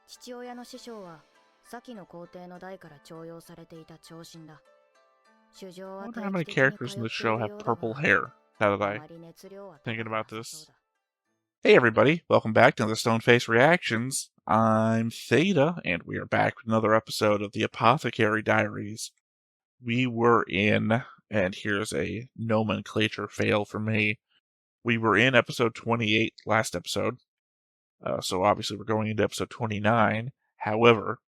父親の師匠は先の皇帝の代から重用されていた長身だ。主情 I は wonder how 定 many 期的に characters 通 in っ this てい show る have ようだ purple が、 hair. Now that あ I まり熱量は thinking 高くな about さそう this. だ。 Hey everybody, welcome back to the Stoneface Reactions. I'm Theta, and we are back with another episode of the Apothecary Diaries. We were in, and here's a nomenclature fail for me. We were in episode 28 last episode, so obviously we're going into episode 29. However,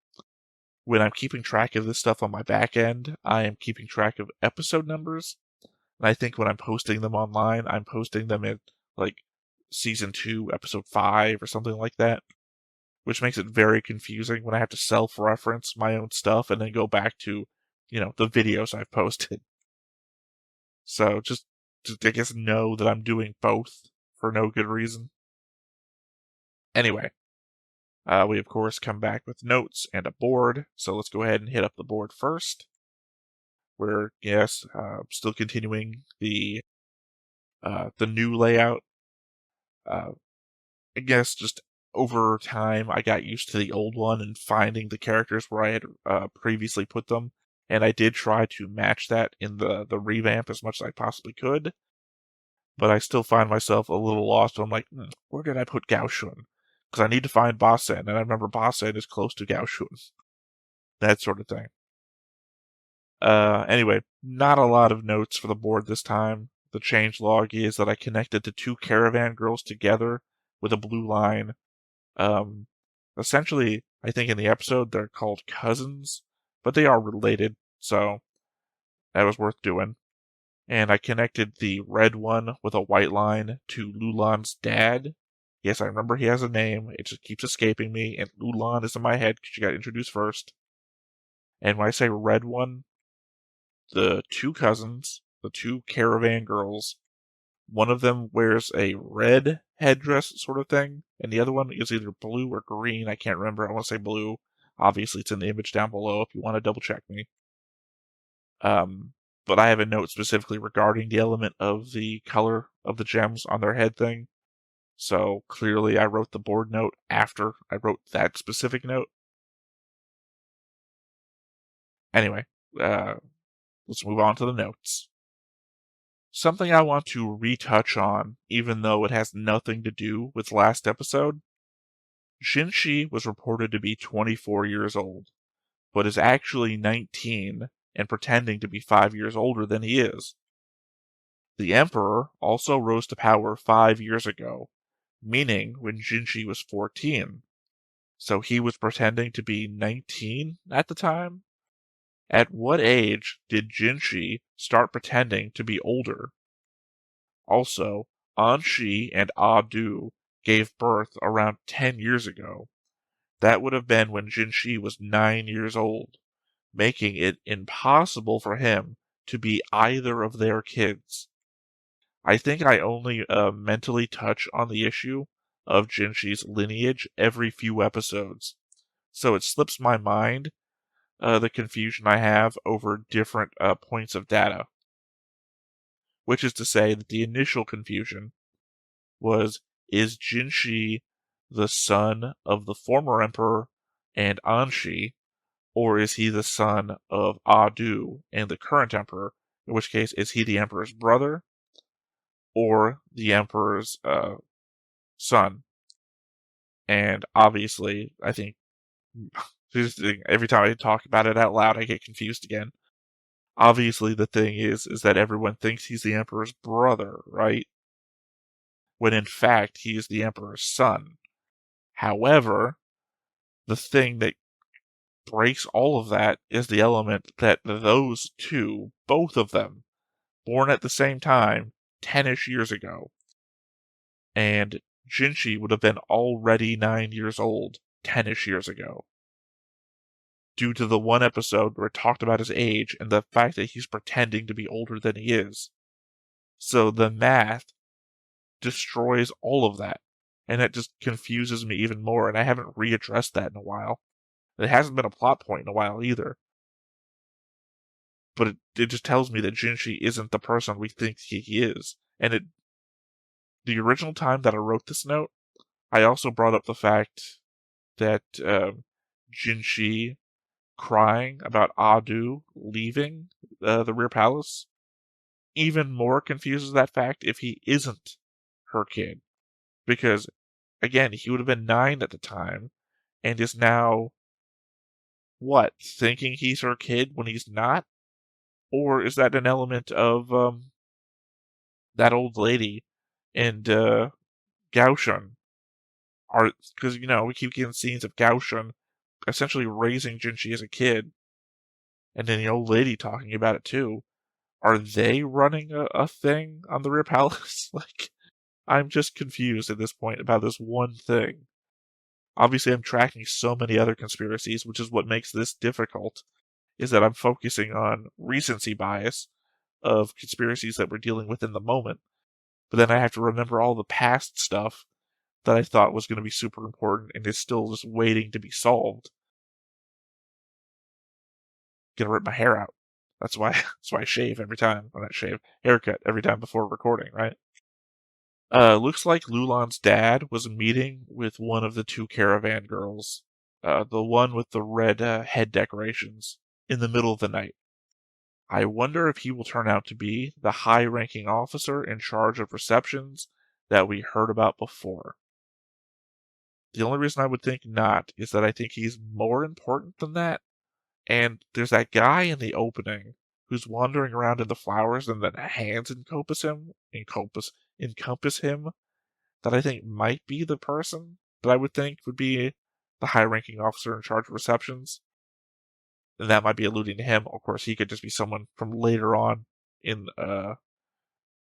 when I'm keeping track of this stuff on my back end, I am keeping track of episode numbers. And I think when I'm posting them online, I'm posting them in like season 2, episode 5 or something like that, which makes it very confusing when I have to self-reference my own stuff and then go back to, the videos I've posted. So just I guess know that I'm doing both for no good reason. Anyway, we of course come back with notes and a board, so let's go ahead and hit up the board first. We're, still continuing the new layout. I guess just over time, I got used to the old one and finding the characters where I had previously put them, and I did try to match that in the revamp as much as I possibly could, but I still find myself a little lost. So I'm like, where did I put Gaoshun? Because I need to find Basen, and I remember Basen is close to Gaoshun. That sort of thing. Anyway, not a lot of notes for the board this time. The changelog is that I connected the two caravan girls together with a blue line. Essentially, I think in the episode they're called cousins, but they are related, so that was worth doing. And I connected the red one with a white line to Lulan's dad. Yes, I remember he has a name, it just keeps escaping me, and Lulan is in my head because she got introduced first. And when I say red one, the two cousins, the two caravan girls, one of them wears a red headdress sort of thing, and the other one is either blue or green. I can't remember. I want to say blue. Obviously, it's in the image down below if you want to double check me. But I have a note specifically regarding the element of the color of the gems on their head thing. So clearly, I wrote the board note after I wrote that specific note. Anyway, let's move on to the notes. Something I want to retouch on, even though it has nothing to do with last episode. Jinshi was reported to be 24 years old, but is actually 19 and pretending to be 5 years older than he is. The Emperor also rose to power 5 years ago, meaning when Jinshi was 14. So he was pretending to be 19 at the time? At what age did Jinshi start pretending to be older? Also, Anshi and Adu gave birth around 10 years ago. That would have been when Jinshi was 9 years old, making it impossible for him to be either of their kids. I think I only mentally touch on the issue of Jinshi's lineage every few episodes, so it slips my mind the confusion I have over different points of data. Which is to say that the initial confusion was, is Jinshi the son of the former emperor and Anshi, or is he the son of Adu and the current emperor? In which case, is he the emperor's brother or the emperor's son? And obviously, I think every time I talk about it out loud, I get confused again. Obviously, the thing is that everyone thinks he's the emperor's brother, right? When in fact, he is the emperor's son. However, the thing that breaks all of that is the element that those two, both of them, born at the same time, 10-ish years ago, and Jinshi would have been already 9 years old 10-ish years ago. Due to the one episode where it talked about his age and the fact that he's pretending to be older than he is. So the math destroys all of that, and it just confuses me even more, and I haven't readdressed that in a while. It hasn't been a plot point in a while either. But it just tells me that Jinshi isn't the person we think he is. And the original time that I wrote this note, I also brought up the fact that Jinshi crying about Adu leaving the rear palace even more confuses that fact if he isn't her kid. Because, again, he would have been 9 at the time and is now, what, thinking he's her kid when he's not? Or is that an element of that old lady and Gaoshun? Because, we keep getting scenes of Gaoshun essentially raising Jinshi as a kid, and then the old lady talking about it too. Are they running a thing on the Rear Palace? Like, I'm just confused at this point about this one thing. Obviously, I'm tracking so many other conspiracies, which is what makes this difficult, is that I'm focusing on recency bias of conspiracies that we're dealing with in the moment. But then I have to remember all the past stuff that I thought was going to be super important and is still just waiting to be solved. Gonna rip my hair out. That's why I shave every time. Well, not shave, haircut every time before recording, right? Looks like Lulan's dad was meeting with one of the 2 caravan girls, the one with the red head decorations, in the middle of the night. I wonder if he will turn out to be the high-ranking officer in charge of receptions that we heard about before. The only reason I would think not is that I think he's more important than that. And there's that guy in the opening who's wandering around in the flowers and then hands encompass him that I think might be the person that I would think would be the high-ranking officer in charge of receptions. And that might be alluding to him. Of course, he could just be someone from later on in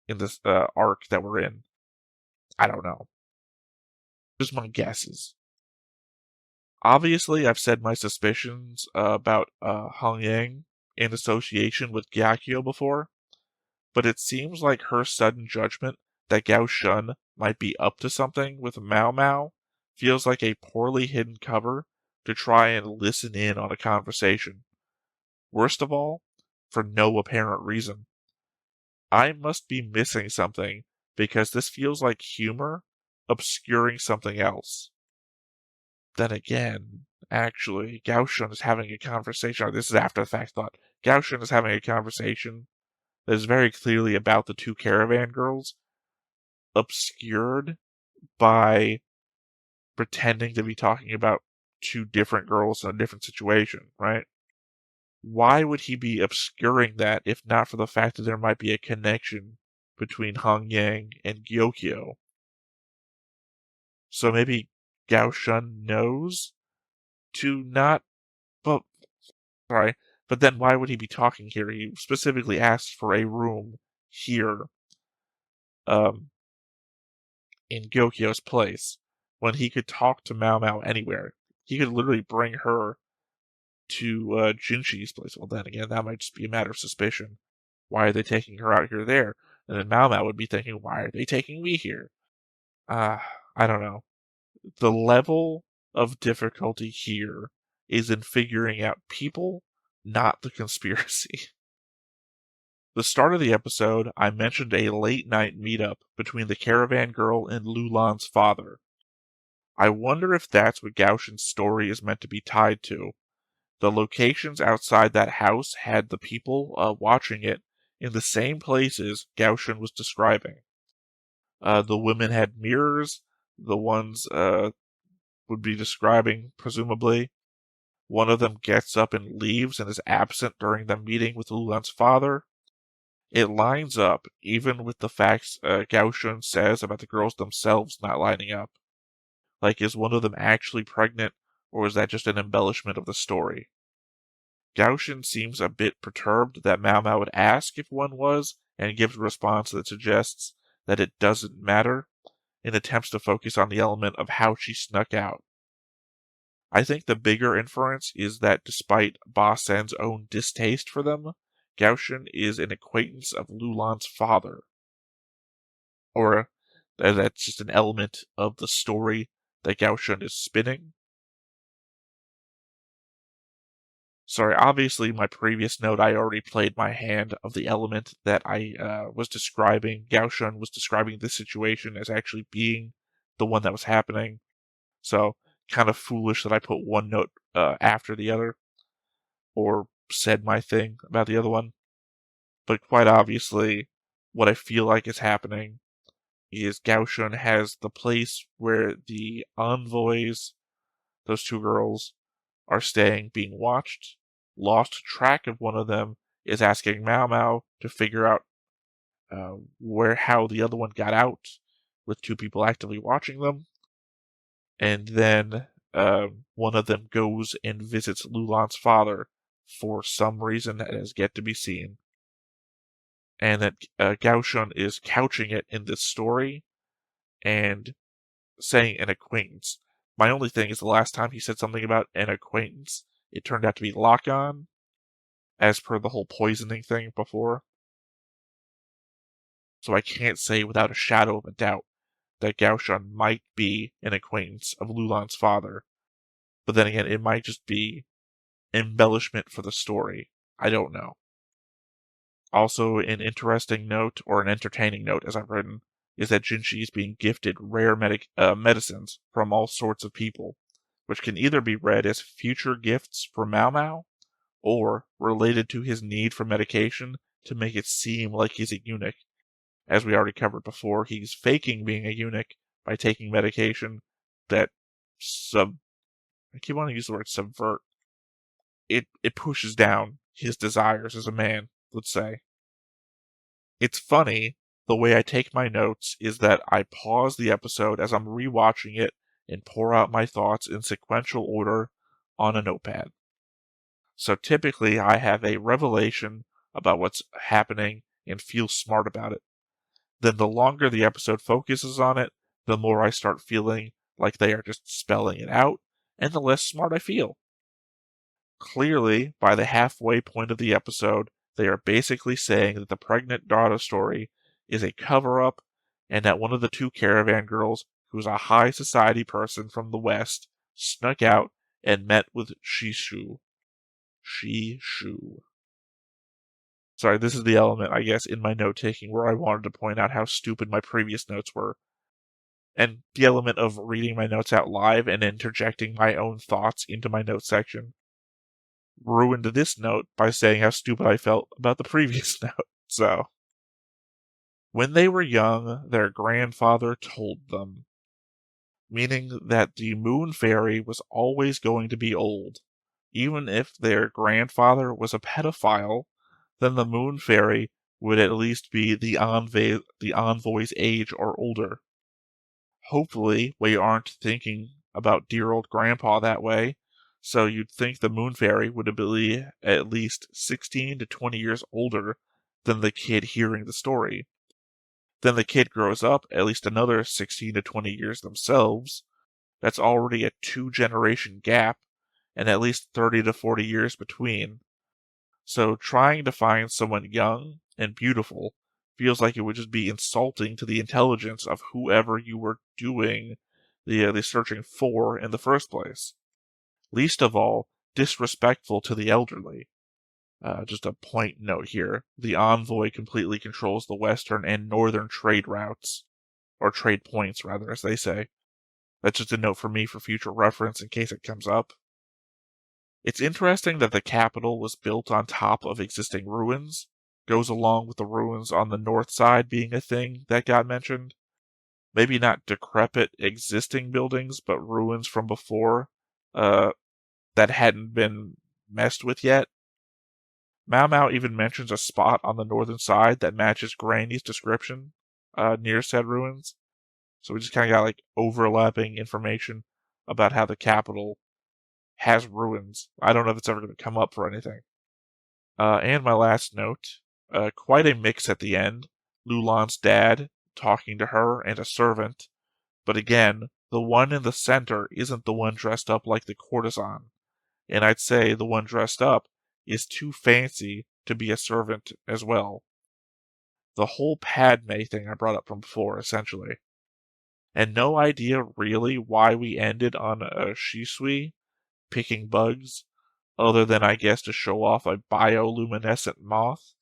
this arc that we're in. I don't know. Just my guesses. Obviously, I've said my suspicions about Hong Yang in association with Gyakyo before, but it seems like her sudden judgment that Gao Shun might be up to something with Maomao feels like a poorly hidden cover to try and listen in on a conversation. Worst of all, for no apparent reason. I must be missing something because this feels like humor obscuring something else. Then again, actually, Gaoshun is having a conversation. This is after the fact thought. Gaoshun is having a conversation that is very clearly about the 2 caravan girls, obscured by pretending to be talking about 2 different girls in a different situation, right? Why would he be obscuring that if not for the fact that there might be a connection between Hong Yang and Gyokyo? So maybe Gao Shun knows to not. But sorry, but then why would he be talking here? He specifically asked for a room here, in Gyokyo's place, when he could talk to Maomao anywhere. He could literally bring her to Jinshi's place. Well, then again, that might just be a matter of suspicion. Why are they taking her out here there? And then Maomao would be thinking, why are they taking me here? I don't know. The level of difficulty here is in figuring out people, not the conspiracy. The start of the episode, I mentioned a late night meetup between the caravan girl and Lulan's father. I wonder if that's what Gaoshin's story is meant to be tied to. The locations outside that house had the people watching it in the same places Gaoshin was describing. The women had mirrors, the ones would be describing, presumably. One of them gets up and leaves and is absent during the meeting with Lulan's father. It lines up, even with the facts Gaoshun says about the girls themselves not lining up. Like, is one of them actually pregnant, or is that just an embellishment of the story? Gaoshin seems a bit perturbed that Maomao would ask if one was, and gives a response that suggests that it doesn't matter, in attempts to focus on the element of how she snuck out. I think the bigger inference is that despite Ba Sen's own distaste for them, Gaoshin is an acquaintance of Lulan's father. Or that's just an element of the story that Gaoshin is spinning. Sorry, obviously my previous note I already played my hand of the element that I was describing. Gaoshin was describing this situation as actually being the one that was happening. So kind of foolish that I put one note after the other, or said my thing about the other one. But quite obviously, what I feel like is happening is Gaoshun has the place where the envoys, those two girls, are staying, being watched, lost track of one of them, is asking Maomao to figure out how the other one got out, with two people actively watching them, and then one of them goes and visits Lulan's father for some reason that has yet to be seen, and that Gaoshun is couching it in this story and saying an acquaintance. My only thing is the last time he said something about an acquaintance, it turned out to be lock-on, as per the whole poisoning thing before. So I can't say without a shadow of a doubt that Gaoshun might be an acquaintance of Lulan's father. But then again, it might just be embellishment for the story. I don't know. Also, an interesting note, or an entertaining note as I've written, is that Jinshi is being gifted rare medicines from all sorts of people, which can either be read as future gifts from Maomao, or related to his need for medication to make it seem like he's a eunuch. As we already covered before, he's faking being a eunuch by taking medication that I keep wanting to use the word subvert. It pushes down his desires as a man, let's say. It's funny, the way I take my notes is that I pause the episode as I'm rewatching it and pour out my thoughts in sequential order on a notepad. So typically I have a revelation about what's happening and feel smart about it. Then the longer the episode focuses on it, the more I start feeling like they are just spelling it out, and the less smart I feel. Clearly, by the halfway point of the episode, they are basically saying that the pregnant daughter story is a cover-up, and that one of the two caravan girls, who's a high society person from the West, snuck out and met with Shishu. Sorry, this is the element, I guess, in my note-taking where I wanted to point out how stupid my previous notes were. And the element of reading my notes out live and interjecting my own thoughts into my notes section ruined this note by saying how stupid I felt about the previous note. So, when they were young, their grandfather told them, meaning that the moon fairy was always going to be old. Even if their grandfather was a pedophile, then the moon fairy would at least be the envoy's age or older. Hopefully, we aren't thinking about dear old grandpa that way, so you'd think the moon fairy would be at least 16 to 20 years older than the kid hearing the story. Then the kid grows up at least another 16 to 20 years themselves. That's already a 2-generation gap, and at least 30 to 40 years between. So trying to find someone young and beautiful feels like it would just be insulting to the intelligence of whoever you were doing the searching for in the first place. Least of all, disrespectful to the elderly. Just a point note here. The envoy completely controls the western and northern trade routes. Or trade points, rather, as they say. That's just a note for me for future reference in case it comes up. It's interesting that the capital was built on top of existing ruins. Goes along with the ruins on the north side being a thing that got mentioned. Maybe not decrepit existing buildings, but ruins from before that hadn't been messed with yet. Maomao even mentions a spot on the northern side that matches Granny's description near said ruins. So we just kind of got like overlapping information about how the capital has ruins. I don't know if it's ever going to come up for anything. And my last note, quite a mix at the end. Lulan's dad talking to her and a servant. But again, the one in the center isn't the one dressed up like the courtesan. And I'd say the one dressed up is too fancy to be a servant as well. The whole Padme thing I brought up from before, essentially. And no idea really why we ended on a Shisui picking bugs, other than I guess to show off a bioluminescent moth.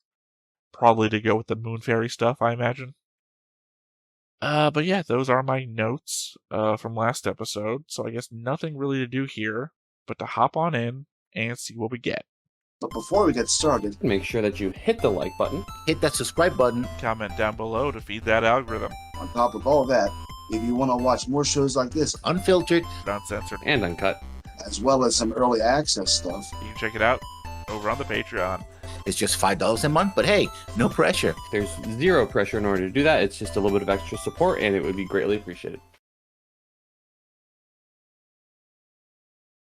Probably to go with the moon fairy stuff, I imagine. But yeah, those are my notes from last episode. So I guess nothing really to do here, but to hop on in and see what we get. But before we get started, Make sure that you hit the like button. hit that subscribe button. Comment down below to feed that algorithm. On top of all that, if you want to watch more shows like this, unfiltered, Uncensored, And uncut. as well as some early access stuff, you can check it out over on the Patreon. It's just $5 a month, but hey, no pressure. There's zero pressure in order to do that. It's just a little bit of extra support, and it would be greatly appreciated.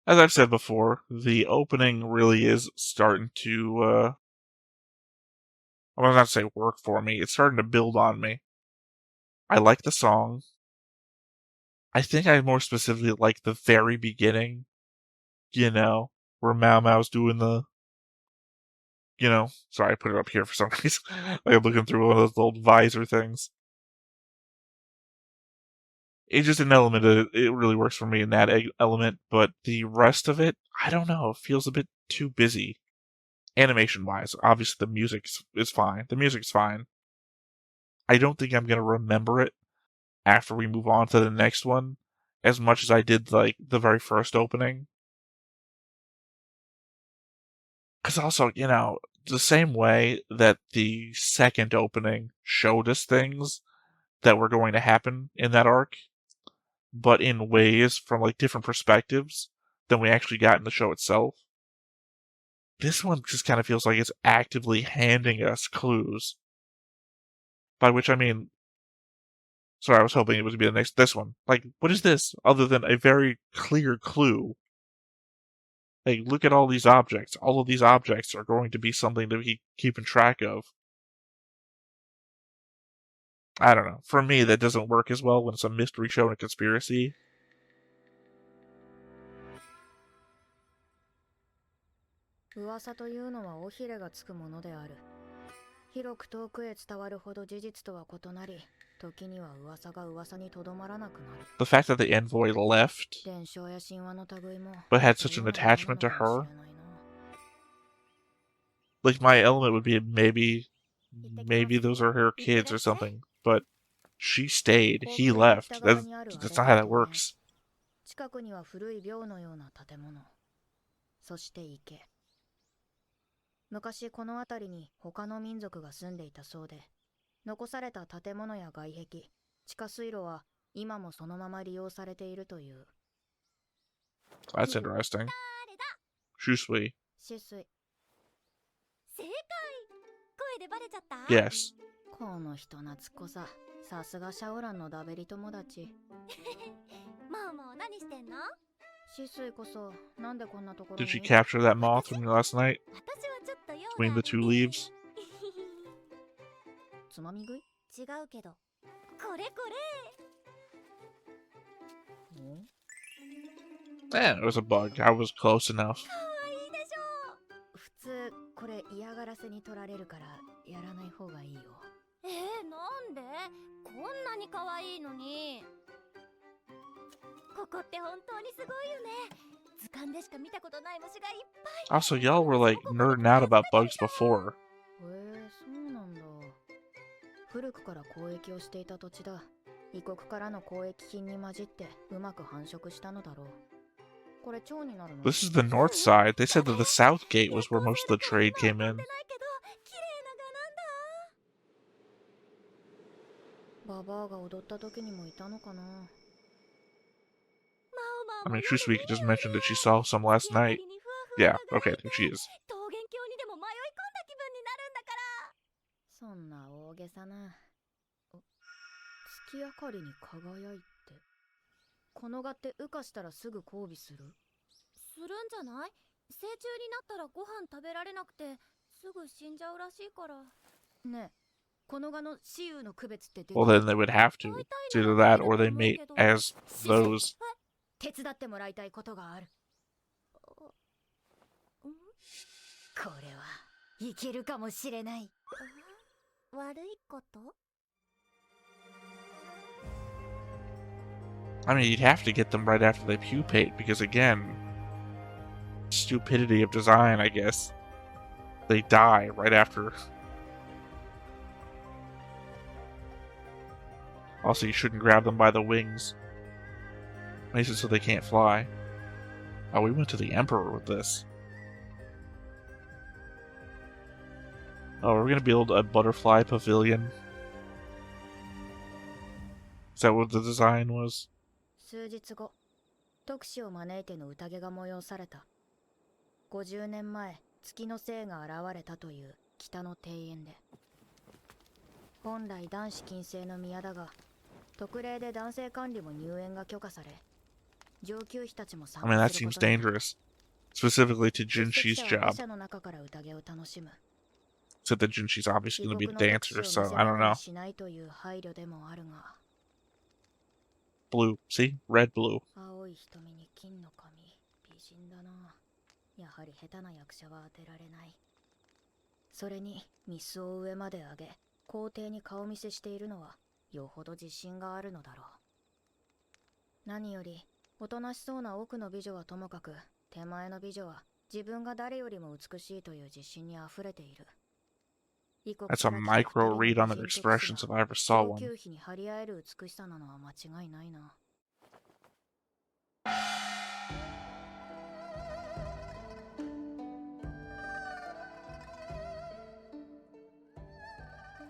As I've said before, the opening really is starting to, I was not to say work for me. It's starting to build on me. I like the song. I think I more specifically like the very beginning, where Maomao's doing the, sorry, I put it up here for some reason. Like I'm looking through one of those old visor things. It's just an element that it really works for me in that element, but the rest of it, I don't know, it feels a bit too busy. Animation-wise, obviously the music is fine. The music's fine. I don't think I'm going to remember it after we move on to the next one as much as I did, like, the very first opening. Because also, the same way that the second opening showed us things that were going to happen in that arc, but in ways from like different perspectives than we actually got in the show itself. This one just kind of feels like it's actively handing us clues. By which I mean, sorry, I was hoping it would be this one. Like, what is this other than a very clear clue? Like, look at all these objects. All of these objects are going to be something to be keeping track of. I don't know. For me, that doesn't work as well when it's a mystery show and a conspiracy.噂というのは尾ひれがつくものである。広く遠くへ伝わるほど事実とは異なり、時には噂が噂にとどまらなくなる。The fact that the envoy left, 伝承や神話の類も but had such an attachment to her. Like, my element would be maybe those are her kids or something, but she stayed, he left. That's not how that works. 近くには古い廟のような建物、そして池。昔この辺りに他の民族が住んでいたそうで、残された建物や外壁、地下水路は今もそのまま利用されているという。That's interesting. Shusui. 止水。正解。声でバレちゃった？ Yes. この人懐っこさ。さすがシャオランのダベリ友達。ママ何してんの？止水こそなんでこんなところ Did に she capture that moth from you last night? 私はちょっと用が Between the two leaves? つまみ食い？違うけど。これこれ。Eh, it was a bug. I was close enough. かわいいでしょ。普通これ嫌がらせに取られるからやらない方がいいよ。なんで？こんなに可愛いのに。ここって本当にすごいよね。図鑑でしか見たことない虫がいっぱい。 Also, y'all were like nerding out about bugs before. そうなんだ。古くから交易をしていた土地だ。異国からの交易品に混じってうまく繁殖したのだろう。これ蝶になるの？ This is the north side. They said that the south gate was where most of the trade came in. ババアが踊った時にもいたのかな。 I mean, Shusui just mentioned that she saw some last night. Yeah, okay, there she is. 桃源郷にでも迷い込んだ気分になるんだから。そんな大げさな。月明かりに輝いて。この蛾って羽化したらすぐ交尾する？するんじゃない？成虫になったらご飯食べられなくてすぐ死んじゃうらしいから。ねえ、この蛾の雌雄の区別って出てる？ Well, then they would have to. It's either that or they mate as those. 手伝ってもらいたいことがある。これはいけるかもしれない。悪いこと？ I mean, you'd have to get them right after they pupate, because again, stupidity of design, I guess. They die right after. Also, you shouldn't grab them by the wings. Makes it so they can't fly. Oh, we went to the Emperor with this. Oh, we're gonna build a butterfly pavilion. Is that what the design was? 数日後、特使を招いての宴が催された。50年前、月の精が現れたという北の庭園で。本来男子禁制の宮だが、特例で男性管理も入園が許可され、上級妃たちも参 I mean, 加 that するこ seems とになる。 dangerous. Specifically to 出席 Jinshi's 者は job. 馬車の中から宴を楽しむ。 Except that Jinshi's obviously 異 gonna be 国 the の特使 dancer, を見 so せ I 場 don't に know. しないという配慮でもあるが。 Blue. See? Red, blue. 青い瞳に金の髪、美人だな。やはり下手な役者は当てられない。それにミスを上まで上げ、皇帝に顔見せしているのはよほど自信があるのだろう。何よりおとなしそうな奥の美女はともかく、手前の美女は自分が誰よりも美しいという自信にあふれている。 That's a micro read on their expressions if I ever saw 上 one. 級妃に張り合える美しさなのは間違いないな。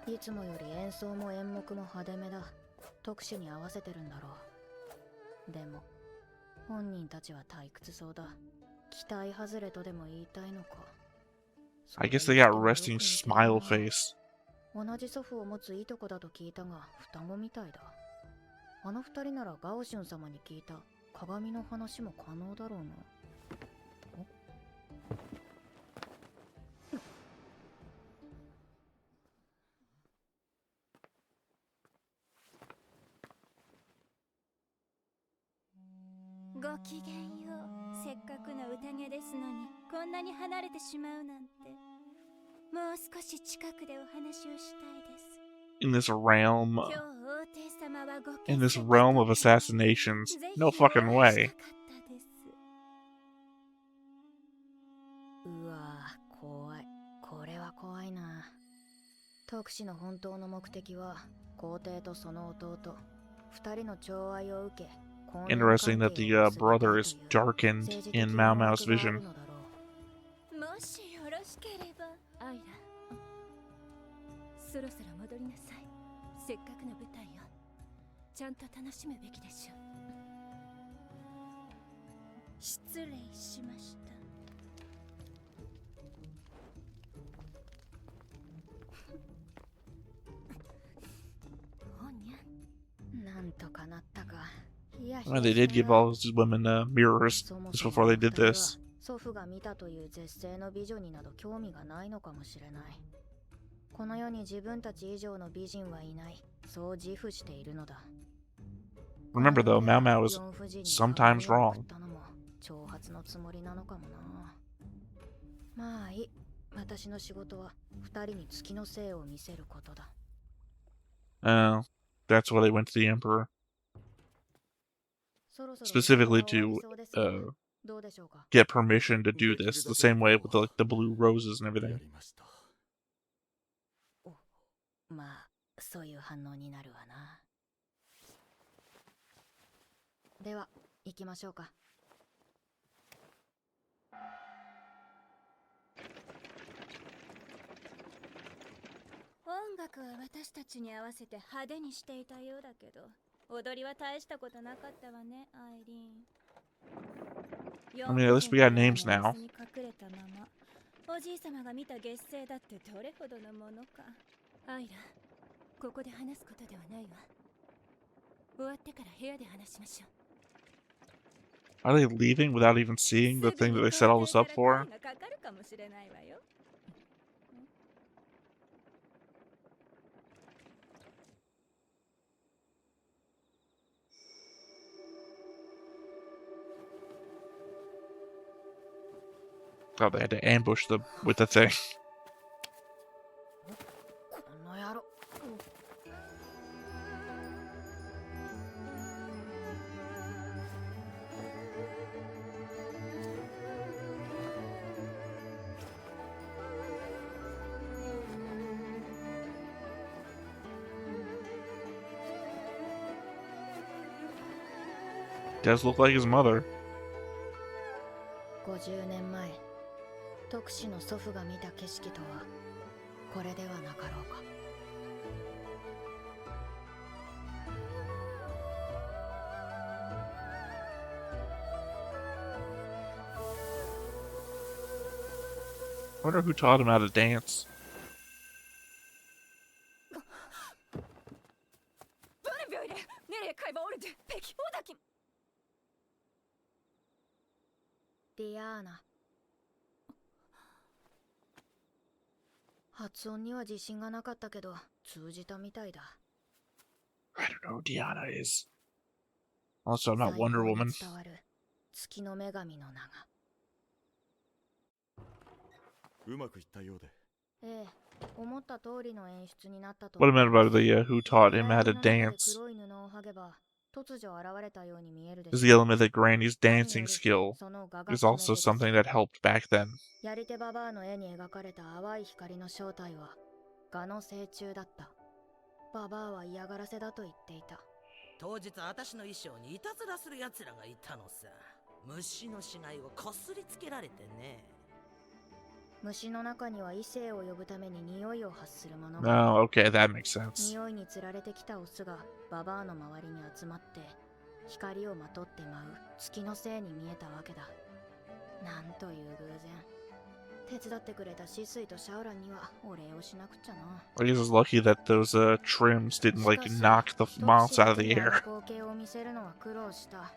いつもより演奏も演目も派手めだ。特殊に合わせてるんだろう。でも本人たちは退屈そうだ。期待外れとでも言いたいのか。 I guess they got resting smile face. 同じ祖父を持ついとこだと聞いたが双子みたいだ。あの二人ならガオシュン様に聞いた鏡の話も可能だろうな。ごきげんよう。せっかくの宴ですのにこんなに離れてしまうなんて。もう少し近くでお話をしたいです。 In this realm, 今日王帝様はご in 決 this 断 realm of assassinations, ぜひ no お fucking 会いし way. たかったです。うわぁ、怖い。これは怖いな。特使の本当の目的は皇帝とその弟二人の寵愛を受け、 Interesting that the brother is darkened in Maomao's vision. もしよろしければアイラ、そろそろ戻りなさい。せっかくの舞台をちゃんと楽しむべきでしょう。失礼しました。ほにゃ。なんとかなったか。 I mean, they did give all these women mirrors just before they did this. 祖父が見たという絶世の美女になど興味がないのかもしれない。この世に自分たち以上の美人はいない、そう自負しているのだ。 Remember though, Maomao is sometimes wrong. 挑発のつもりなのかもな。まあいい。私の仕事は二人に月の精を見せることだ。 That's why they went to the Emperor. Specifically to get permission to do this, the same way with the blue roses and everything. まあ、そういう反応になるわな。では、行きましょうか。音楽は私たちに合わせて派手にしていたようだけど、踊りは大したことなかったわね、アイリーン。 I mean, at least we got names now. 隠れたままおじい様が見た月星だってどれほどのものか。アイラ、ここで話すことではないわ。終わってから部屋で話しましょう。 Are they leaving without even seeing the thing that they set all this up for? Oh, they had to ambush them with the thing. この野郎。 こ Does look like his mother. 50年前、徳氏の祖父が見た景色とはこれではなかろうか。I wonder who taught him how to dance. ディアーナ。発音には自信がなかったけど通じたみたいだ。I don't know who Diana is. Also, I'm not 最 Wonder 高に Woman. 伝わる月の女神の名が。うまくいったようで。ええ、思った通りの演出になったと。 What I meant about the who taught him how to 暗闇の中で dance 黒い布を剥げば突如現れたように見えるで is し the ょう。 element that Granny's dancing skill その画が is also 決め手 something です。 that helped back then. やり手ババアの絵に描かれた淡い光の正体は蛾の成虫だった。ババアは嫌がらせだと言っていた。当日私の衣装にいたずらする奴らがいたのさ。虫の死骸をこすりつけられてね。虫の中には異性を呼ぶために匂いを発するものが。 Oh, okay, that makes sense. 匂いにつられてきたオスがババアの周りに集まって光をまとって舞う月のせいに見えたわけだ。なんという偶然。手伝ってくれたシスイとシャオランにはお礼をしなくちゃな。 I guess it's lucky that those trims didn't like knock the moths out of the air. 光景を見せるのは苦労した。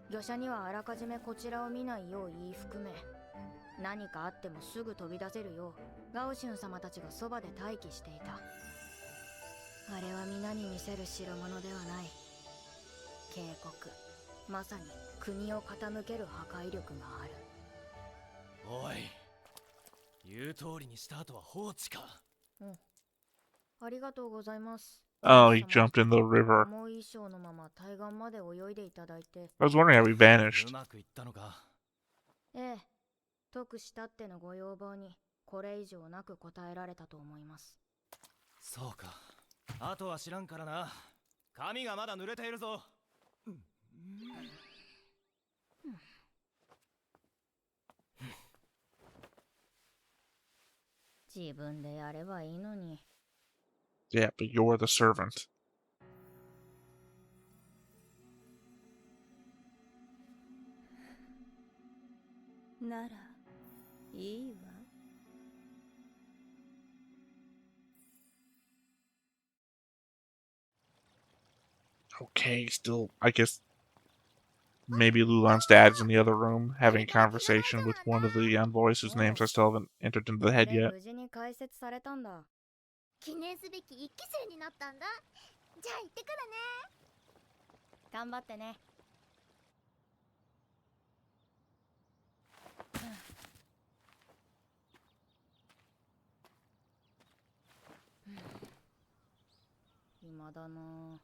魚者にはあらかじめこちらを見ないよう言い含め、何かあってもすぐ飛び出せるようガオシュン様たちがそばで待機していた。あれは皆に見せる代物ではない。警告。まさに国を傾ける破壊力がある。おい、言う通りにした後は放置か。うん。ありがとうございます。 Oh, he jumped in the river. 重い衣装のまま対岸まで泳いでいただいて。 I was wondering how he vanished. うまくいったのか。ええ、得したってのご要望にこれ以上なく応えられたと思います。そうか。あとは知らんからな。髪がまだ濡れているぞ。自分でやればいいのに。 Yeah, but you're the servant. ならいいわ。 Okay, still, I guess maybe Lulan's dad's in the other room having a conversation with one of the envoys whose names I still haven't entered into the head yet. 無事に解説されたんだ。記念すべき1期生になったんだ。じゃあ行ってくるね。頑張ってね。暇だな。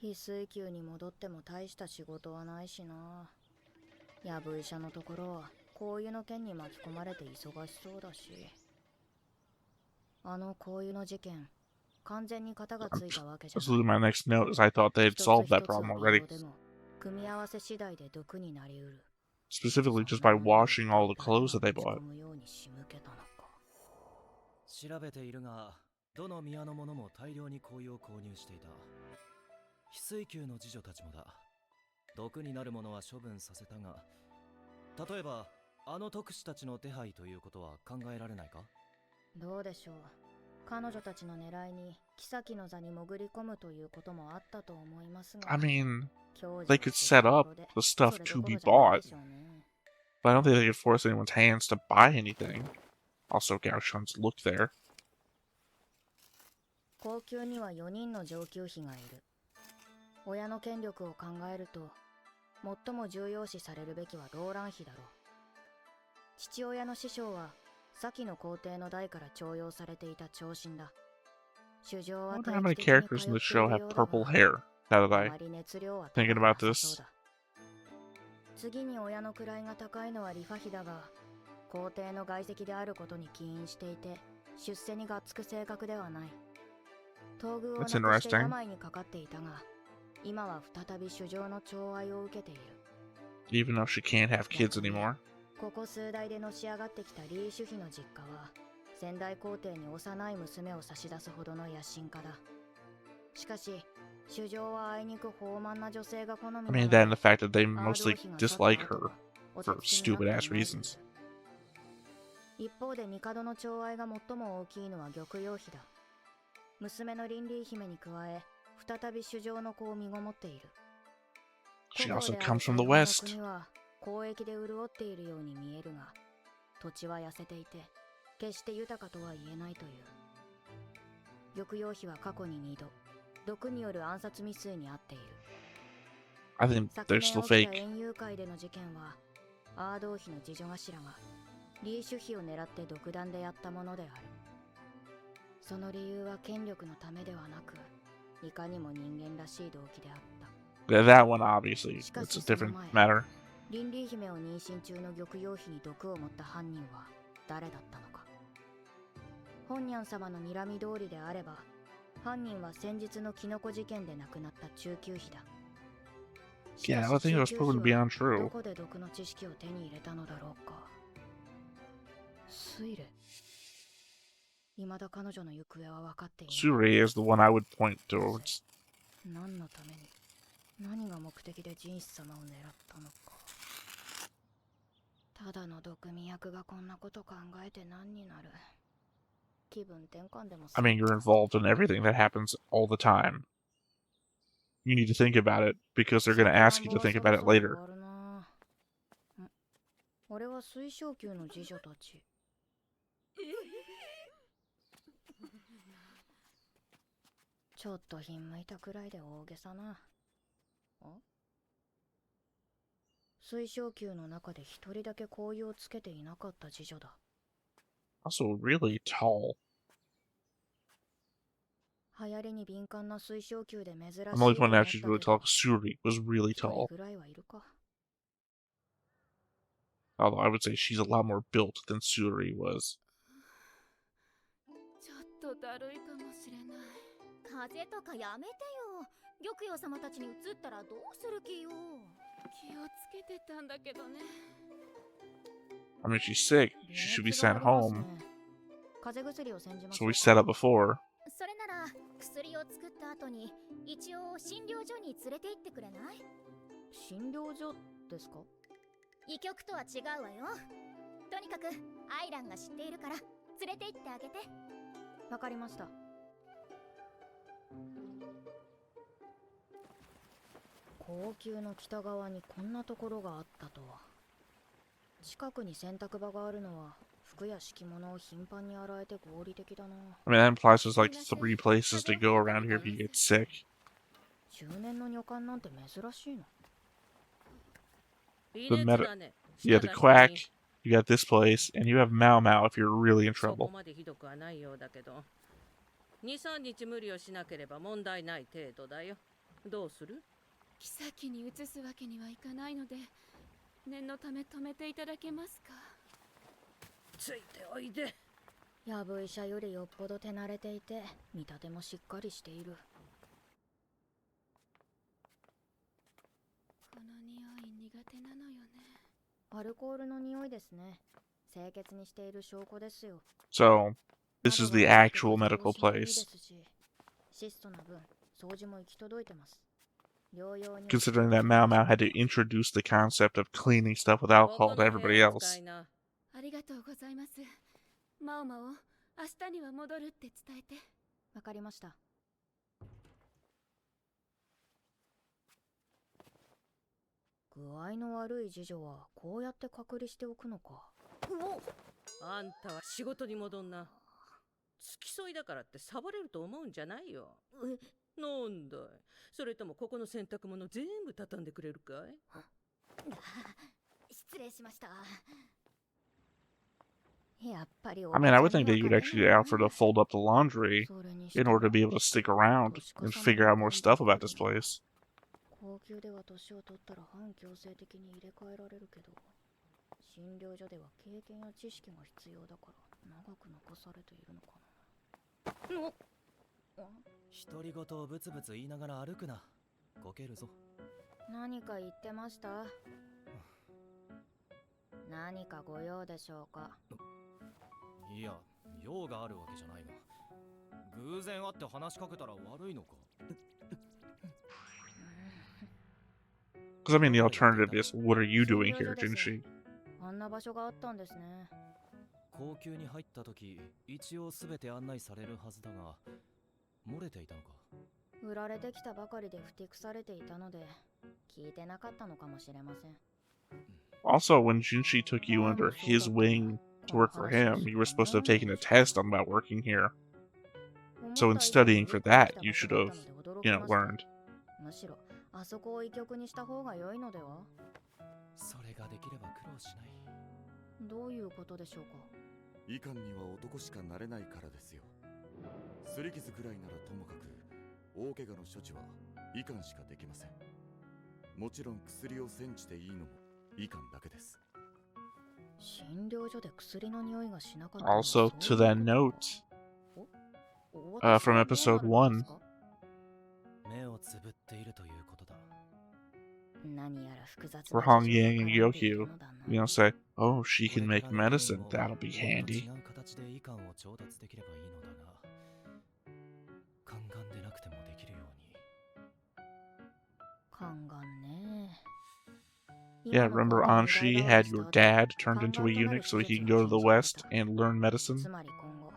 翡翠宮に戻っても大した仕事はないしな。やぶ医者のところは香油の件に巻き込まれて忙しそうだし。あの香油の事件、完全に型がついたわけじゃ That's ない。 literally my next note, is I thought they had solved that problem already. 組み合わせ次第で毒になりうる。 Specifically just by washing all the clothes that they bought. 調べているが、どの宮の者も大量に香油を購入していた。翡翠宮の侍女たちもだ。毒になるものは処分させたが、例えばあの特使たちの手配ということは考えられないか？どうでしょう。彼女たちの狙いに妃の座に潜り込むということもあったと思いますが。 I mean, they could set up the stuff to be bought, but I don't think they could force anyone's hands to buy anything. Also, Gaoshun's look there. 高級には4人の上級妃がいる。親の権力を考えると、最も重要視されるべきはローラン妃だろう。父親の師匠は、先の皇帝の代から重用されていた長身だ。主情 I は wonder how many characters in the show have purple hair. Now that I thinking about this. 次に親の位が高いのはリファ妃だが、皇帝の外戚であることに起因していて、出世にがっつく性格ではない。東宮をなくして病にかかっていたが、今は再び主情の寵愛を受けている。 even though she can't have kids anymore. ここ数代でのし上がってきたリー主妃の実家は先代皇帝に幼い娘を差し出すほどの野心家だ。しかし主情はあいにく豊満な女性が好みな I の mean, で that and the fact that they アード mostly 王妃が dislike 去った後 her お for 手つきになってい stupid ない ass という。 reasons. 一方で帝の寵愛が最も大きいのは玉葉妃だ。娘のリンリー姫に加え再び主情の子を身ごもっている。 She 古 also 豪である comes from the 最後の west. 国は交易で潤っているように見えるが、土地は痩せていて決して豊かとは言えないという。玉葉妃は過去に2度毒による暗殺未遂に遭っている。 I think 昨 they're 年 still 起きた fake. 園遊会での事件はアード王妃の次女頭がリーシュ妃を狙って独断でやったものである。その理由は権力のためではなく、いかにも人間らしい動機であった。 That one, obviously, it's a different matter. リンリー姫を妊娠中の玉葉妃に毒を持った犯人は誰だったのか。本ニャン様の睨み通りであれば、犯人は先日のキノコ事件で亡くなった中級妃だ。 Yeah, I think it was proven to be ど untrue. こで毒の知識を手に入れたのだろうか。スイレ。未だ彼女の行方は分かっていない。 Suri is the one I would point towards. 何のために、何が目的でジンシ様を狙ったのか。ただの毒味役がこんなこと考えて何になる。気分転換でも I mean, you're involved in everything that happens all the time. You need to think about it because they're going to ask you to think about it later. 俺は水晶宮の次女たち。ちょっとひんむいたくらいで大げさな。水晶宮の中で一人だけ紅葉をつけていなかった次女だ。 Also, really tall. 流行りに敏感な水晶宮で珍しい。 I'm only pointing out she's really tall because Suri was really tall. ぐらいはいるか。 Although I would say she's a lot more built than Suri was. ちょっとだるいかもしれない。風邪とかやめてよ。玉葉様たちに移ったらどうする気よ。気をつけてたんだけどね。 I mean, she's sick. She should be sent home. 風邪薬を煎じまし So ょう we set up before. それなら薬を作った後に一応診療所に連れて行ってくれない？診療所ですか？医局とは違うわよ。とにかくアイランが知っているから連れて行ってあげて。わかりました。高級の北側にこんなところがあったとは。近くに洗濯場があるのは服や敷物を頻繁に洗えて合理的だな。 I mean, that implies there's like 3 places to go around here if you get sick. 中年の女官なんて珍しいの。 The meta, yeah, the quack. You got this place, and you have Maomao if you're really in そこ trouble. までひどくはないようだけど、2、3日無理をしなければ問題ない程度だよ。どうする？妃に移すわけにはいかないので、念のため止めていただけますか。ついておいで。やぶ医者よりよっぽど手慣れていて見立てもしっかりしている。この匂い苦手なのよね。アルコールの匂いですね。清潔にしている証拠ですよ。 So, this is the actual medical place. 質素な分、掃除も行き届いてます。療養に Considering that Maomao had to introduce the concept of cleaning stuff with alcohol to everybody else. ありがとうございます。マオマを明日には戻るって伝えて。わかりました。具合の悪い次女はこうやって隔離しておくのか。あんたは仕事に戻んな。付き添いだからってサボれると思うんじゃないよ。なんだい。それともここの洗濯物全部畳んでくれるかい？失礼しました。 やっぱり I mean, I would think that you would actually offer to fold up the laundry in order to be able to stick around and figure out more stuff about this place. 高級では年を取ったら反強制的に入れ替えられるけど、診療所では経験や知識が必要だから長く残されているのかな。独り言をブツブツ言いながら歩くな。こけるぞ。何か言ってました？何かご用でしょうか？いや、用があるわけじゃないが。偶然会って話しかけたら悪いのか。Because I mean, the alternative is, what are you doing here, 診療所です。 Jinshi? あんな場所があったんですね。高級に入った時、一応すべて案内されるはずだが、漏れていたのか。売られてきたばかりでふてくされていたので、聞いてなかったのかもしれません。Also, when Jinshi took you under his wing to work for him, you were supposed to have taken a test on about working here. So in studying for that, you should have, learned. むしろあそこを医局にした方が良いのでは？それができれば苦労しない。どういうことでしょうか？医官には男しかなれないからですよ。擦り傷くらいならともかく、大怪我の処置は医官しかできません。もちろん薬を煎じていいのも医官だけです。診療所で薬の匂いがしなかった。 Also, to that note, from episode 1, 目をつぶっているということだ。 for Hong Yang and Gyokyu, say, oh, she can make medicine, that'll be handy. 違う形で医官を調達できればいいのだが、宦官でなくてもできるように。宦官ね。 Yeah, remember Anshi had your dad turned into a eunuch so he can go to the West and learn medicine? つまり今後、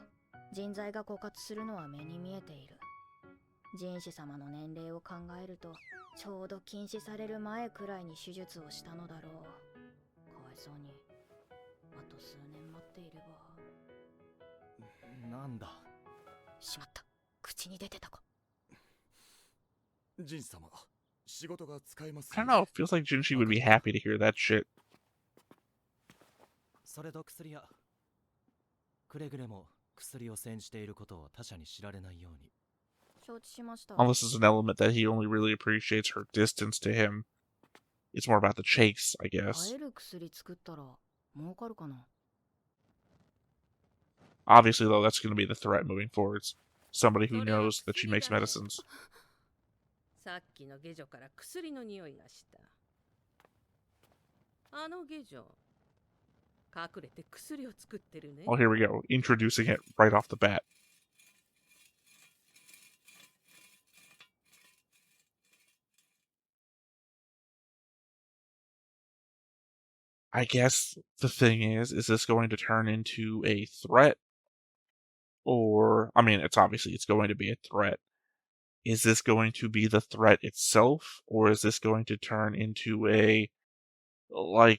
人材が枯渇するのは目に見えている。jinshi様の年齢を考えると、ちょうど禁止される前くらいに手術をしたのだろう。かわいそうに。あと数年待っていれば。なんだ。しまった。口に出てたか。ジン様、仕事が使えます。I don't know, it feels like Jinshi would be happy to hear that shit. それと薬屋。くれぐれも薬を煎じていることを他者に知られないように。 Unless it's an element that he only really appreciates her distance to him. It's more about the chase, I guess. Obviously, though, that's going to be the threat moving forwards. Somebody who knows that she makes medicines. さっきの下女から薬の匂いがした。あの下女、隠れて薬を作ってるね。 Oh, here we go. Introducing it right off the bat. I guess the thing is this going to turn into a threat? Or, I mean, it's going to be a threat. Is this going to be the threat itself? Or is this going to turn into a, the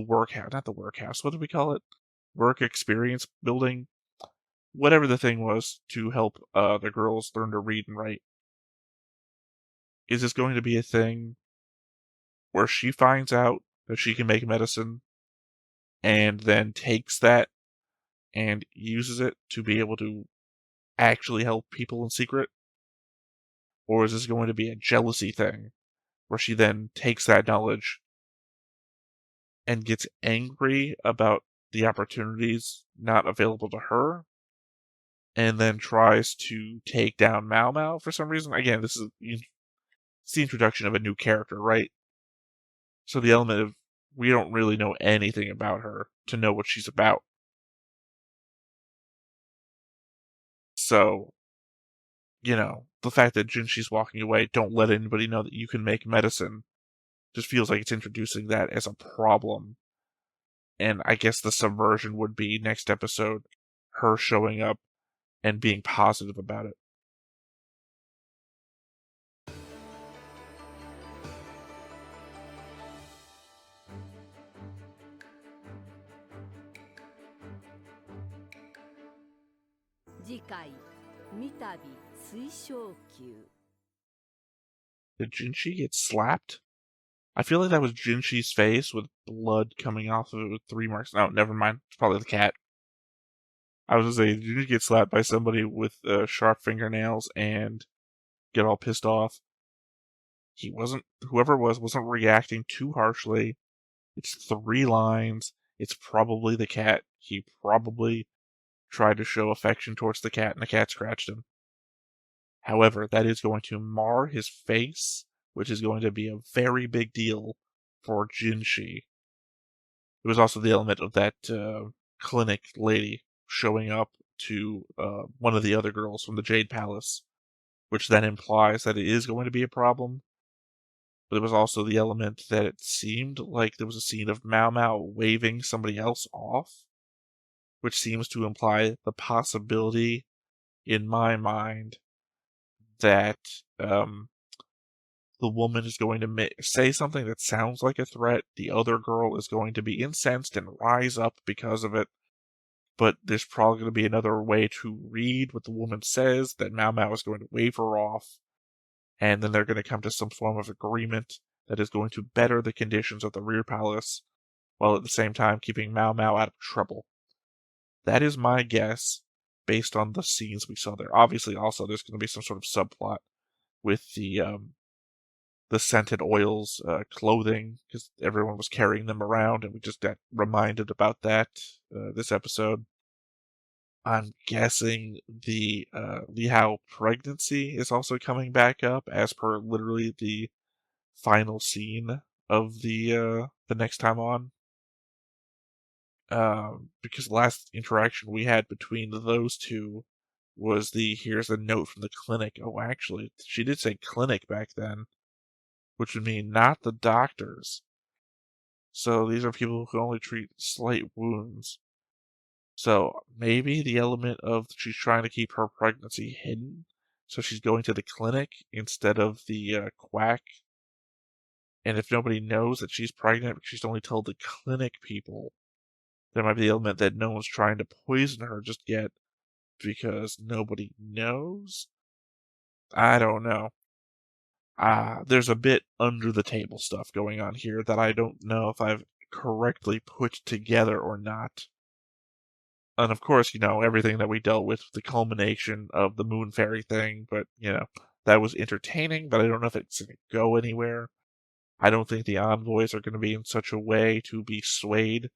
workhouse, not the workhouse, what do we call it? Work experience building? Whatever the thing was to help the girls learn to read and write. Is this going to be a thing where she finds out that she can make medicine and then takes that and uses it to be able to actually help people in secret? Or is this going to be a jealousy thing where she then takes that knowledge and gets angry about the opportunities not available to her and then tries to take down Maomao for some reason? Again, it's the introduction of a new character, right? So the element of we don't really know anything about her to know what she's about. So, the fact that Jinshi's walking away, don't let anybody know that you can make medicine, just feels like it's introducing that as a problem. And I guess the subversion would be next episode, her showing up and being positive about it. Did Jinshi get slapped? I feel like that was Jinshi's face with blood coming off of it with 3 marks. No, never mind. It's probably the cat. I was gonna say, did you get slapped by somebody with sharp fingernails and get all pissed off? Whoever it was, wasn't reacting too harshly. It's 3 lines. It's probably the cat. He probably tried to show affection towards the cat and the cat scratched him. However, that is going to mar his face, which is going to be a very big deal for Jinshi. There was also the element of that clinic lady showing up to one of the other girls from the Jade Palace, which then implies that it is going to be a problem. But there was also the element that it seemed like there was a scene of Maomao waving somebody else off, which seems to imply the possibility, in my mind, that the woman is going to say something that sounds like a threat. The other girl is going to be incensed and rise up because of it. But there's probably going to be another way to read what the woman says, that Maomao is going to wave her off, and then they're going to come to some form of agreement that is going to better the conditions of the rear palace, while at the same time keeping Maomao out of trouble. That is my guess, based on the scenes we saw there. Obviously, also, there's going to be some sort of subplot with the scented oils clothing, because everyone was carrying them around, and we just got reminded about that this episode. I'm guessing the Lihao pregnancy is also coming back up, as per literally the final scene of the next time on. Because the last interaction we had between those two was here's a note from the clinic. Oh, actually, she did say clinic back then, which would mean not the doctors. So these are people who can only treat slight wounds. So maybe the element of she's trying to keep her pregnancy hidden, so she's going to the clinic instead of the quack. And if nobody knows that she's pregnant, because she's only told the clinic people, there might be the element that no one's trying to poison her just yet because nobody knows. I don't know. There's a bit under the table stuff going on here that I don't know if I've correctly put together or not. And of course, everything that we dealt with, the culmination of the Moon Fairy thing, but, that was entertaining, but I don't know if it's going to go anywhere. I don't think the envoys are going to be in such a way to be swayed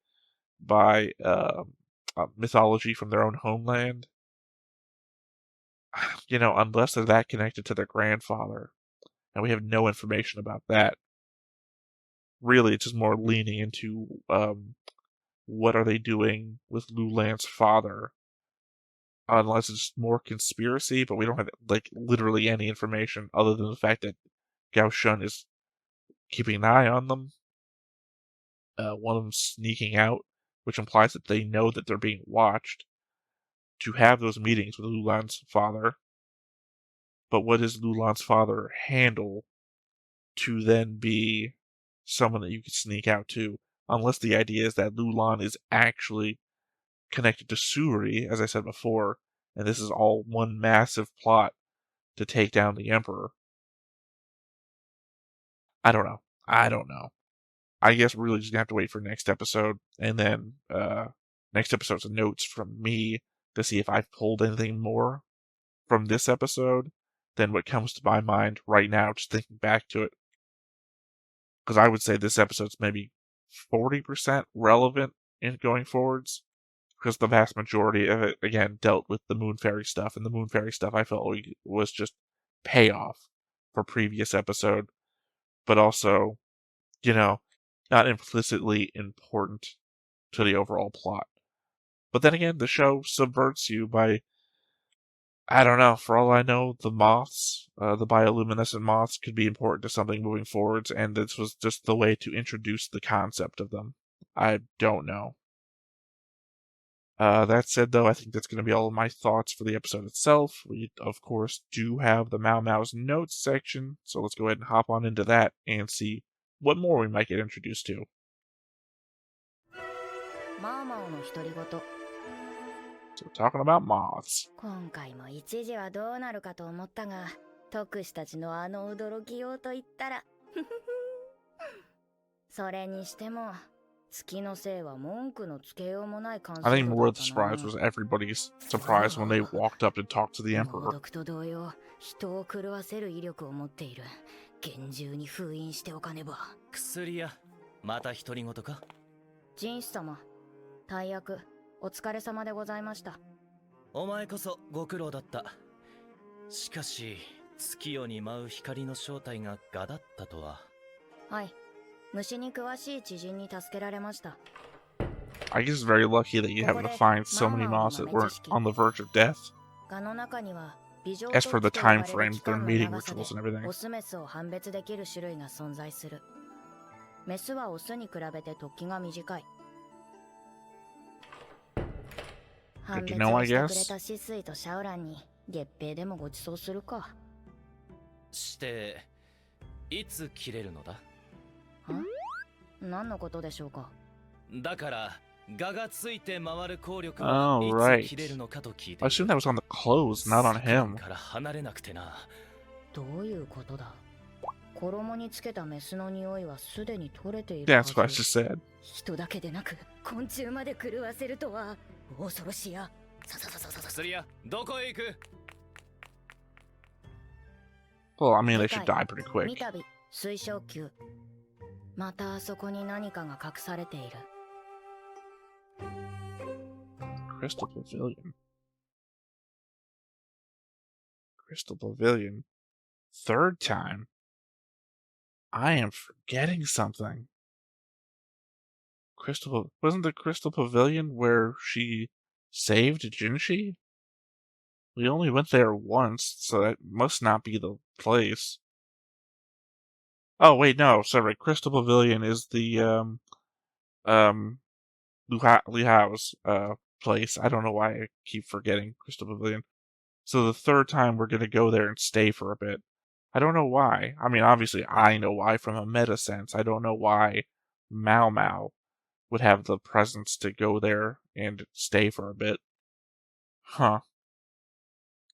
by mythology from their own homeland. Unless they're that connected to their grandfather, and we have no information about that. Really, it's just more leaning into what are they doing with Lulan's father, unless it's more conspiracy, but we don't have literally any information other than the fact that Gao Shun is keeping an eye on them. One of them sneaking out, which implies that they know that they're being watched, to have those meetings with Lulan's father. But what does Lulan's father handle to then be someone that you could sneak out to? Unless the idea is that Lulan is actually connected to Suri, as I said before, and this is all one massive plot to take down the Emperor. I don't know. I guess we're really just going to have to wait for next episode, and then next episode's notes from me to see if I've pulled anything more from this episode than what comes to my mind right now, just thinking back to it. Because I would say this episode's maybe 40% relevant in going forwards, because the vast majority of it, again, dealt with the Moon Fairy stuff, and the Moon Fairy stuff I felt was just payoff for previous episode, but also, not implicitly important to the overall plot. But then again, the show subverts you by, I don't know, for all I know, the moths, the bioluminescent moths, could be important to something moving forwards, and this was just the way to introduce the concept of them. I don't know. That said, though, I think that's going to be all of my thoughts for the episode itself. We, of course, do have the Maomao's notes section, so let's go ahead and hop on into that and see what more we might get introduced to. Maomao no Hitorigoto. So we're talking about moths. 今回も一時はどうなるかと思ったが、特使たちの驚きようと言ったら、それにしても、月のせいは文句のつけようもない感想だったな。I think more of the surprise was everybody's surprise when they walked up and talked to the Emperor. 猛毒と同様、人を狂わせる威力を持っている。厳重に封印しておかねば。薬や、また独り言か。jinshi様、大役、お疲れ様でございました。お前こそご苦労だった。しかし、月夜に舞う光の正体が蛾だったとは。はい。虫に詳しい知人に助けられました。I guess it's very lucky that you happen to find so many moths that weren't on the verge of death. 蛾の中には、As for the time frame, their mating rituals and everything. オスメスを判別できる種類が存在する。メスはオスに比べて突起が短い。判別をしてくれたシスイとシャオランに月餅でもご馳走するか。して、いつ切れるのだ？何のことでしょうか。だから、蛾がついて回る効力はいつ切れるのかと聞いて。I assume that was on the clothes, not on him. から離れなくてな。どういうことだ。衣につけたメスの匂いはすでに取れている。That's what I just said. 人だけでなく昆虫まで狂わせるとは恐ろしいや。薬屋、どこへ行く？ Well, I mean, they should die pretty quick. 三度水晶球。またあそこに何かが隠されている。Crystal Pavilion. Crystal Pavilion. Third time. I am forgetting something. Wasn't the Crystal Pavilion where she saved Jinshi? We only went there once, so that must not be the place. Oh wait, no, sorry. Crystal Pavilion is the Li Hao's place. I don't know why I keep forgetting Crystal Pavilion. So the third time we're gonna go there and stay for a bit. I don't know why. I mean, obviously I know why from a meta sense. I don't know why Maomao would have the presence to go there and stay for a bit. Huh.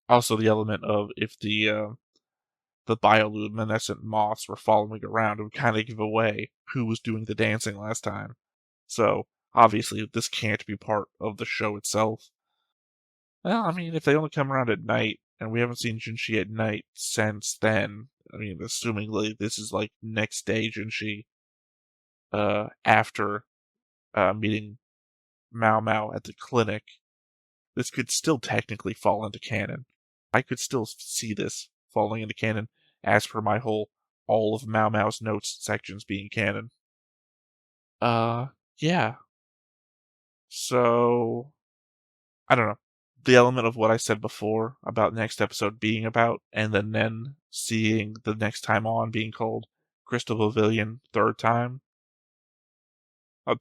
Also the element of if the bioluminescent moths were following around, it would kind of give away who was doing the dancing last time. So, obviously, this can't be part of the show itself. Well, I mean, if they only come around at night, and we haven't seen Jinshi at night since then, I mean, assuming this is like next day Jinshi, after meeting Maomao at the clinic, this could still technically fall into canon. I could still see this falling into canon as per my whole all of Maomao's notes sections being canon. Yeah. So, I don't know. The element of what I said before about next episode being about, and then seeing the next time on being called Crystal Pavilion third time.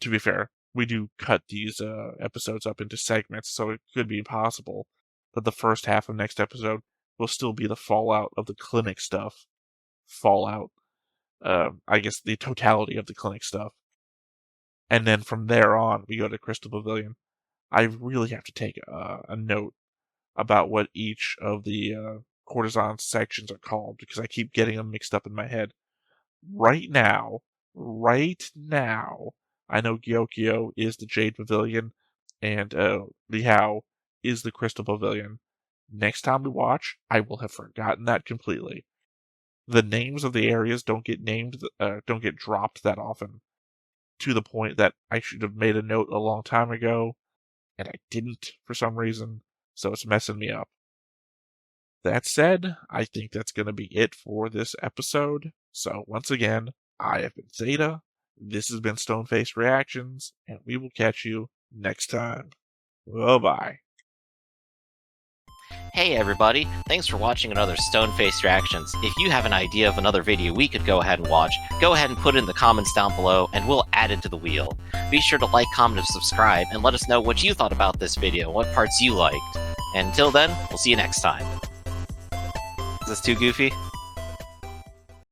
To be fair, we do cut these episodes up into segments, so it could be possible that the first half of next episode will still be the fallout of the clinic stuff. Fallout. I guess the totality of the clinic stuff. And then from there on, we go to Crystal Pavilion. I really have to take a note about what each of the courtesan sections are called, because I keep getting them mixed up in my head. Right now, I know Gyokyo is the Jade Pavilion, and Li Hao is the Crystal Pavilion. Next time we watch, I will have forgotten that completely. The names of the areas don't get dropped that often, to the point that I should have made a note a long time ago, and I didn't for some reason, so it's messing me up. That said, I think that's going to be it for this episode. So once again, I have been Zeta, this has been Stoneface Reactions, and we will catch you next time. Bye-bye. Hey everybody, thanks for watching another Stoneface Reactions. If you have an idea of another video we could go ahead and watch, go ahead and put it in the comments down below and we'll add it to the wheel. Be sure to like, comment, and subscribe, and let us know what you thought about this video, what parts you liked. And until then, we'll see you next time. Is this too goofy?